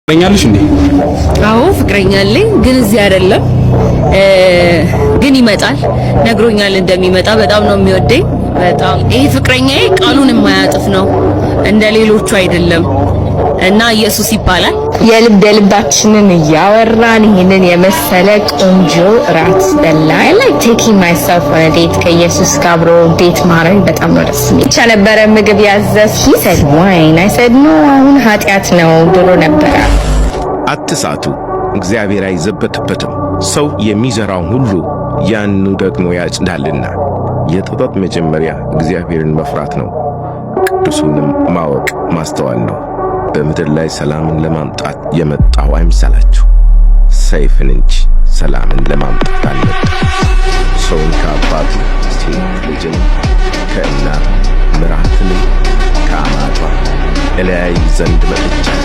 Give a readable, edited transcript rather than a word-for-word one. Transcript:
ፍቅረኛለሽ እንዴ? አዎ ፍቅረኛ አለኝ፣ ግን እዚህ አይደለም። ግን ይመጣል፣ ነግሮኛል እንደሚመጣ። በጣም ነው የሚወደኝ። በጣም ይሄ ፍቅረኛዬ ቃሉን የማያጥፍ ነው፣ እንደ ሌሎቹ አይደለም እና ኢየሱስ ይባላል። የልባችንን እያወራን ይሄንን የመሰለ ቆንጆ ራት በላ። like taking myself on a date ከኢየሱስ ጋር አብሮ ዴት ማድረግ በጣም ነው ደስ የሚል። ብቻ ነበረ ምግብ ያዘዝ። he said wine, I said no አሁን ኃጢአት ነው፣ ድሮ ነበረ። አትሳቱ፣ እግዚአብሔር አይዘበትበትም። ሰው የሚዘራውን ሁሉ ያንኑ ደግሞ ያጭዳልና። የጥበብ መጀመሪያ እግዚአብሔርን መፍራት ነው፣ ቅዱሱንም ማወቅ ማስተዋል ነው። በምድር ላይ ሰላምን ለማምጣት የመጣው አይምሰላችሁ፣ ሰይፍን እንጂ ሰላምን ለማምጣት አልመጣም። ሰውን ከአባቱ ሴት ልጅን ከእናቱ ምራትንም ከአማቷ እለያይ ዘንድ መጥቻለሁ።